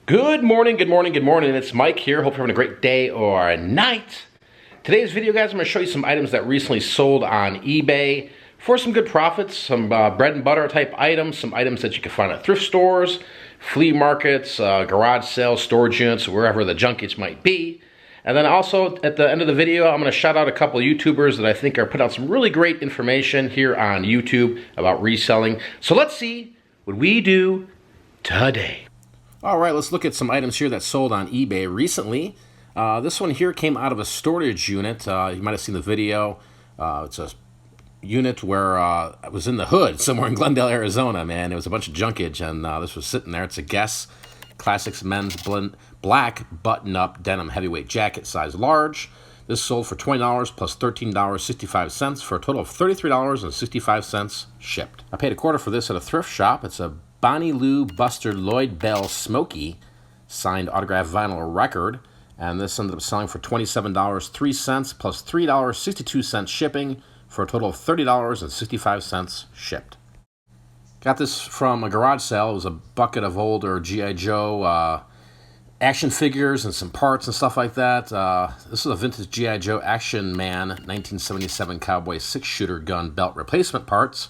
Good morning, good morning, good morning. It's Mike here. Hope you're having a great day or night. Today's video, guys, I'm going to show you some items that recently sold on eBay for some good profits, some bread and butter type items, some items that you can find at thrift stores, flea markets, garage sales, storage units, wherever the junkies might be. And then also at the end of the video, I'm going to shout out a couple of YouTubers that I think are putting out some really great information here on YouTube about reselling. So let's see what we do today. All right, let's look at some items here that sold on eBay recently. This one here came out of a storage unit. You might have seen the video. It's a unit where I was in the hood somewhere in Glendale, Arizona, man. It was a bunch of junkage, and this was sitting there. It's a Guess Classics men's black button-up denim heavyweight jacket, size large. This sold for $20 plus $13.65 for a total of $33.65 shipped. I paid a quarter for this at a thrift shop. It's a Bonnie Lou Buster Lloyd Bell Smokey signed autographed vinyl record, and this ended up selling for $27.03 plus $3.62 shipping for a total of $30.65 shipped. Got this from a garage sale. It was a bucket of older G.I. Joe action figures and some parts and stuff like that. This is a vintage G.I. Joe Action Man 1977 Cowboy 6-shooter gun belt replacement parts.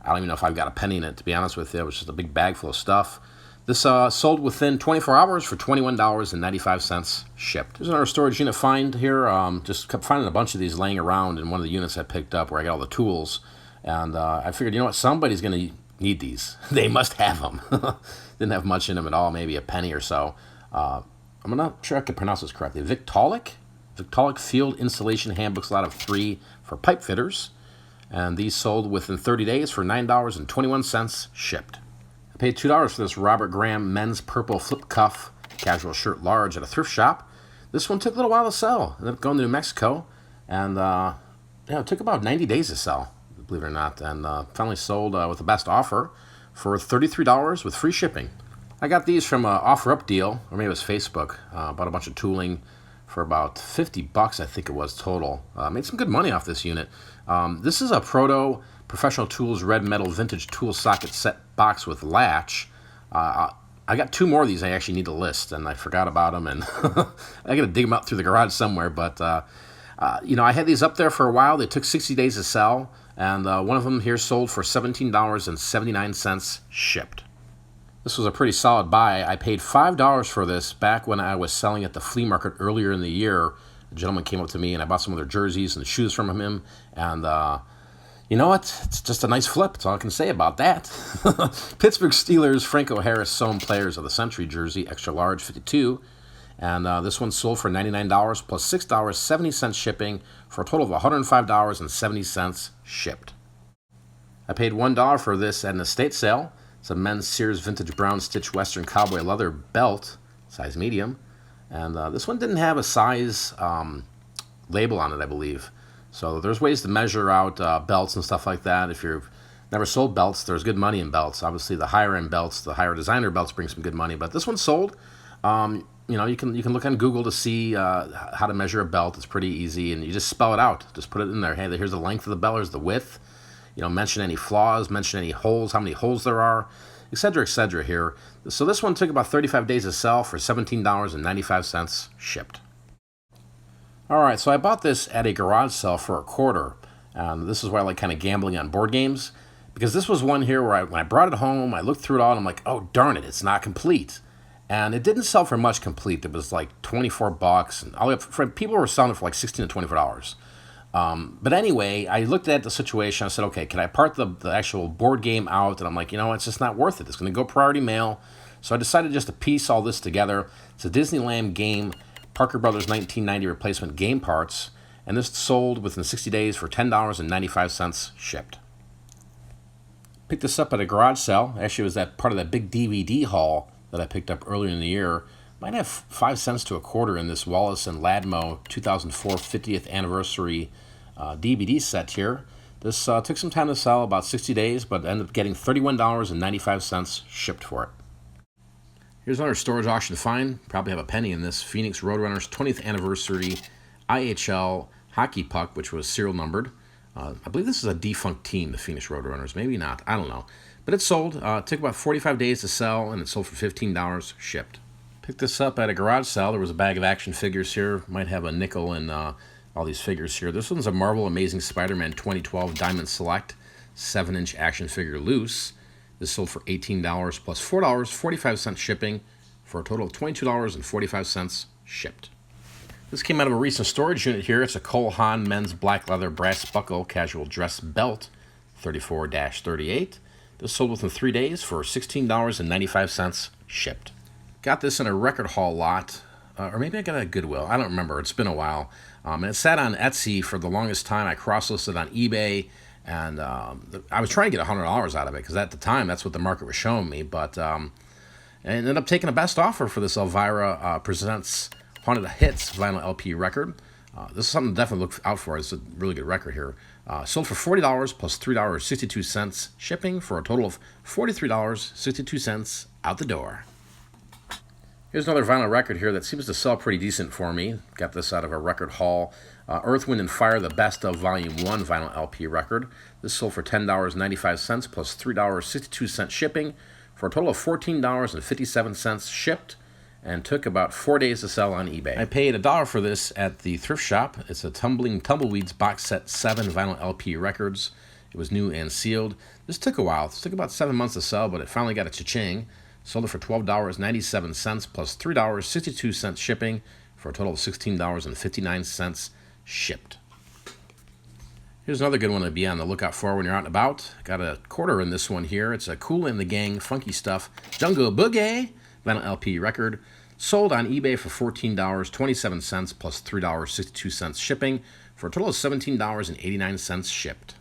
I don't even know if I've got a penny in it, to be honest with you. It was just a big bag full of stuff. This sold within 24 hours for $21.95 shipped. There's another storage unit find here. Just kept finding a bunch of these laying around in one of the units I picked up where I got all the tools. And I figured, you know what, somebody's going to need these. They must have them. Didn't have much in them at all, maybe a penny or so. I'm not sure I can pronounce this correctly. Victaulic Field Installation Handbooks, a lot of 3 for pipe fitters. And these sold within 30 days for $9.21 shipped. I paid $2 for this Robert Graham men's purple flip cuff casual shirt large at a thrift shop. This one took a little while to sell. Ended up going to New Mexico, and it took about 90 days to sell, believe it or not, and finally sold with the best offer for $33 with free shipping. I got these from an OfferUp deal, or maybe it was Facebook. Bought a bunch of tooling for about $50, I think it was total. Made some good money off this unit. This is a Proto Professional Tools Red Metal Vintage Tool Socket Set box with latch. I got 2 more of these I actually need to list, and I forgot about them, and I got to dig them out through the garage somewhere. But, I had these up there for a while. They took 60 days to sell, and one of them here sold for $17.79 shipped. This was a pretty solid buy. I paid $5 for this back when I was selling at the flea market earlier in the year. A gentleman came up to me, and I bought some of their jerseys and shoes from him. And you know what? It's just a nice flip. That's all I can say about that. Pittsburgh Steelers Franco Harris Sewn Players of the Century jersey, extra large, 52. And this one sold for $99 plus $6.70 shipping for a total of $105.70 shipped. I paid $1 for this at an estate sale. It's a men's Sears Vintage Brown Stitch Western Cowboy Leather belt, size medium. And this one didn't have a size label on it, I believe. So there's ways to measure out belts and stuff like that. If you've never sold belts, there's good money in belts. Obviously, the higher-end belts, the higher designer belts bring some good money. But this one sold. You can look on Google to see how to measure a belt. It's pretty easy, and you just spell it out. Just put it in there. Hey, here's the length of the belt, here's the width. Mention any flaws, mention any holes, how many holes there are, etc. here. So this one took about 35 days to sell for $17.95 shipped. All right, so I bought this at a garage sale for a quarter. This is why I like kind of gambling on board games, because this was one here where when I brought it home, I looked through it all, and I'm like, oh, darn it, it's not complete. And it didn't sell for much complete. It was like $24, and people were selling it for like $16 to $24. But anyway, I looked at the situation. I said, okay, can I part the actual board game out? And I'm like, it's just not worth it. It's going to go priority mail. So I decided just to piece all this together. It's a Disneyland game, Parker Brothers 1990 replacement game parts. And this sold within 60 days for $10.95 shipped. Picked this up at a garage sale. Actually, it was that part of that big DVD haul that I picked up earlier in the year. Might have 5 cents to a quarter in this Wallace and Ladmo 2004 50th anniversary DVD set here. This took some time to sell, about 60 days, but ended up getting $31.95 shipped for it. Here's another storage auction find. Probably have a penny in this. Phoenix Roadrunners 20th anniversary IHL hockey puck, which was serial numbered. I believe this is a defunct team, the Phoenix Roadrunners. Maybe not. I don't know. But it sold. It took about 45 days to sell, and it sold for $15 shipped. Picked this up at a garage sale. There was a bag of action figures here. Might have a nickel in all these figures here. This one's a Marvel Amazing Spider-Man 2012 Diamond Select 7-inch action figure loose. This sold for $18 plus $4.45 shipping for a total of $22.45 shipped. This came out of a recent storage unit here. It's a Cole Haan men's black leather brass buckle casual dress belt 34-38. This sold within 3 days for $16.95 shipped. Got this in a record haul lot, or maybe I got it at Goodwill. I don't remember. It's been a while. And it sat on Etsy for the longest time. I cross-listed on eBay, and I was trying to get $100 out of it because at the time that's what the market was showing me. But I ended up taking a best offer for this Elvira Presents Haunted Hits vinyl LP record. This is something to definitely look out for. It's a really good record here. Sold for $40 plus $3.62 shipping for a total of $43.62 out the door. Here's another vinyl record here that seems to sell pretty decent for me. Got this out of a record haul. Earth, Wind & Fire, the Best of Volume 1 vinyl LP record. This sold for $10.95 plus $3.62 shipping for a total of $14.57 shipped, and took about 4 days to sell on eBay. I paid $1 for this at the thrift shop. It's a Tumbling Tumbleweeds box set 7 vinyl LP records. It was new and sealed. This took a while. This took about 7 months to sell, but it finally got a cha-ching. Sold it for $12.97 plus $3.62 shipping for a total of $16.59 shipped. Here's another good one to be on the lookout for when you're out and about. Got a quarter in this one here. It's a Kool The Gang Funky Stuff Jungle Boogie vinyl LP record. Sold on eBay for $14.27 plus $3.62 shipping for a total of $17.89 shipped.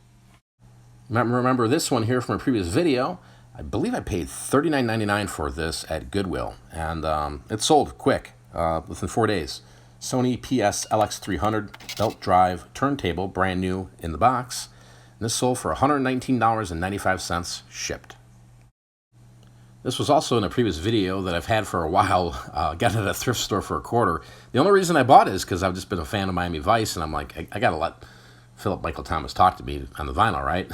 Remember this one here from a previous video. I believe I paid $39.99 for this at Goodwill, and it sold quick, within 4 days. Sony PS LX300 belt drive turntable, brand new in the box. And this sold for $119.95 shipped. This was also in a previous video that I've had for a while. Got it at a thrift store for a quarter. The only reason I bought it is because I've just been a fan of Miami Vice, and I'm like, I got to let Philip Michael Thomas talk to me on the vinyl, right?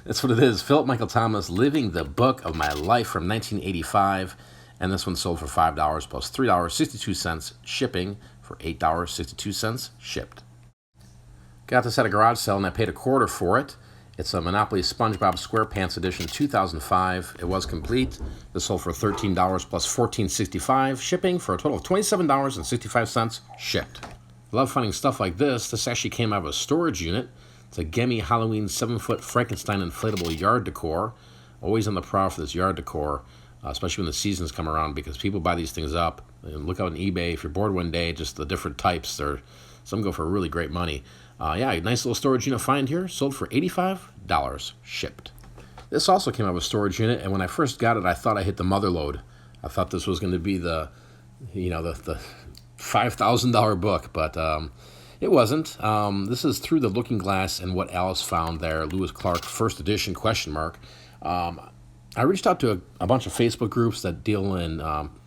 That's what it is. Philip Michael Thomas, Living the Book of My Life from 1985. And this one sold for $5 plus $3.62 shipping for $8.62 shipped. Got this at a garage sale and I paid a quarter for it. It's a Monopoly SpongeBob SquarePants edition 2005. It was complete. This sold for $13 plus $14.65 shipping for a total of $27.65 shipped. Love finding stuff like this. This actually came out of a storage unit. It's a Gemi Halloween 7-foot Frankenstein inflatable yard decor. Always on the prowl for this yard decor, especially when the seasons come around, because people buy these things up. And look out on eBay if you're bored one day, just the different types. Some go for really great money. Yeah, nice little storage unit find here. Sold for $85 shipped. This also came out of a storage unit, and when I first got it, I thought I hit the mother lode. I thought this was going to be the $5,000 book, but it wasn't. This is Through the Looking Glass and What Alice Found There, Lewis Clark, first edition, question mark. I reached out to a bunch of Facebook groups that deal in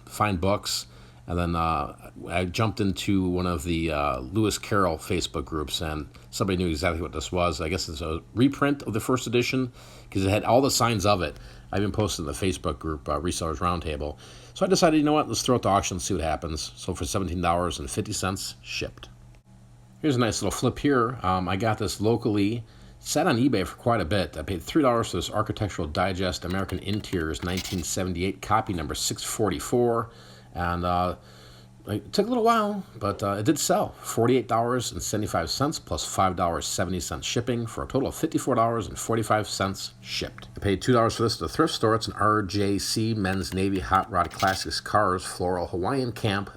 fine books, and then I jumped into one of the Lewis Carroll Facebook groups, and somebody knew exactly what this was. I guess it's a reprint of the first edition, because it had all the signs of it. I even posted in the Facebook group, Resellers Roundtable. So I decided, you know what, let's throw it to auction and see what happens. Sold for $17.50 shipped. Here's a nice little flip here. I got this locally. Sat on eBay for quite a bit. I paid $3 for this Architectural Digest American Interiors 1978 copy number 644. And it took a little while, but it did sell. $48.75 plus $5.70 shipping for a total of $54.45 shipped. I paid $2 for this at the thrift store. It's an RJC Men's Navy Hot Rod Classics Cars Floral Hawaiian Camp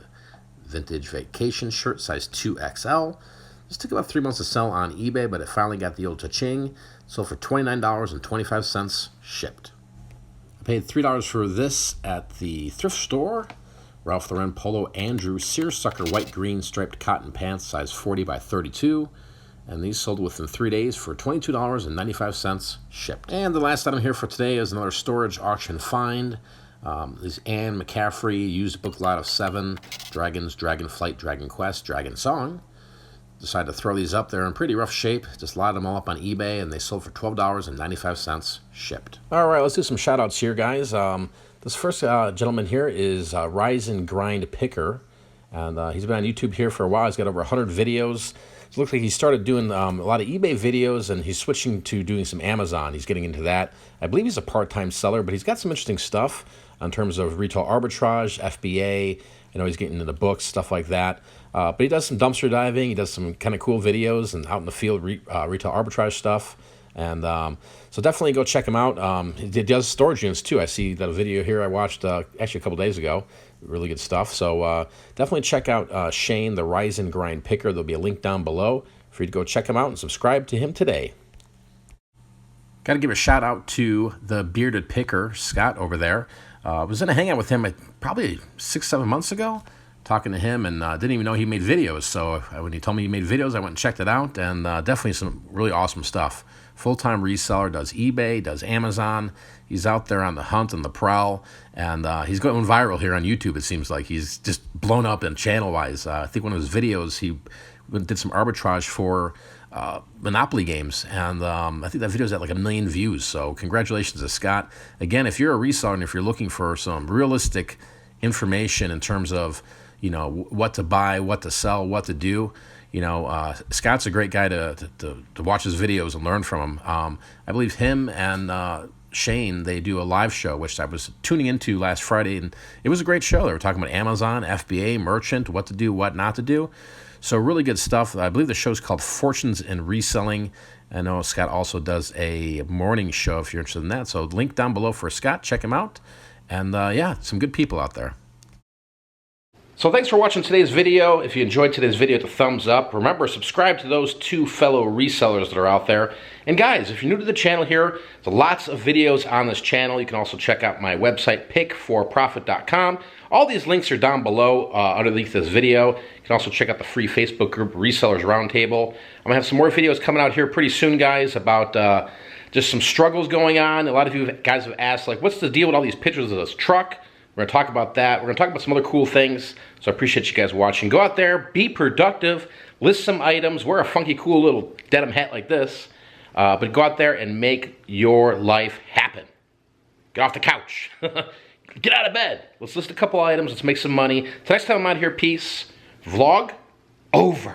Vintage Vacation Shirt, size 2XL. This took about 3 months to sell on eBay, but it finally got the old cha-ching. Sold for $29.25 shipped. I paid $3 for this at the thrift store. Ralph Lauren Polo Andrew Seersucker White Green Striped Cotton Pants, size 40 by 32. And these sold within 3 days for $22.95 shipped. And the last item here for today is another storage auction find. This Anne McCaffrey used book lot of 7. Dragons, Dragonflight, Dragon Quest, Dragon Song. Decided to throw these up there in pretty rough shape. Just loaded them all up on eBay, and they sold for $12.95 shipped. All right, let's do some shout-outs here, guys. This first gentleman here is Rise and Grind Picker, and he's been on YouTube here for a while. He's got over 100 videos. It looks like he started doing a lot of eBay videos, and he's switching to doing some Amazon. He's getting into that. I believe he's a part-time seller, but he's got some interesting stuff in terms of retail arbitrage, FBA. I know he's getting into books, stuff like that. But he does some dumpster diving. He does some kind of cool videos and out in the field retail arbitrage stuff. And so definitely go check him out. He does storage units too. I see that video here I watched actually a couple days ago. Really good stuff. So definitely check out Shane, the Rise and Grind Picker. There'll be a link down below for you to go check him out and subscribe to him today. Got to give a shout out to the bearded picker, Scott, over there. I was in a hangout with him probably 6-7 months ago, talking to him, and didn't even know he made videos. So when he told me he made videos, I went and checked it out, and definitely some really awesome stuff. Full-time reseller, does eBay, does Amazon. He's out there on the hunt and the prowl, and he's going viral here on YouTube, it seems like. He's just blown up in channel-wise. I think one of his videos, he did some arbitrage for Monopoly games, and I think that video's at like 1 million views, so congratulations to Scott. Again, if you're a reseller and if you're looking for some realistic information in terms of, you know, what to buy, what to sell, what to do, you know, Scott's a great guy to watch his videos and learn from him. I believe him and Shane, they do a live show, which I was tuning into last Friday, and it was a great show. They were talking about Amazon, FBA, merchant, what to do, what not to do. So really good stuff. I believe the show's called Fortunes in Reselling. I know Scott also does a morning show if you're interested in that. So link down below for Scott. Check him out. And yeah, some good people out there. So thanks for watching today's video. If you enjoyed today's video, hit the thumbs up. Remember, subscribe to those 2 fellow resellers that are out there. And guys, if you're new to the channel here, there's lots of videos on this channel. You can also check out my website, pickforprofit.com. All these links are down below underneath this video. You can also check out the free Facebook group, Resellers Roundtable. I'm going to have some more videos coming out here pretty soon, guys, about just some struggles going on. A lot of you guys have asked, like, what's the deal with all these pictures of this truck? We're going to talk about that. We're going to talk about some other cool things. So I appreciate you guys watching. Go out there, be productive, list some items, wear a funky, cool little denim hat like this. But go out there and make your life happen. Get off the couch. Get out of bed. Let's list a couple items. Let's make some money. Till next time I'm out here, peace. Vlog over.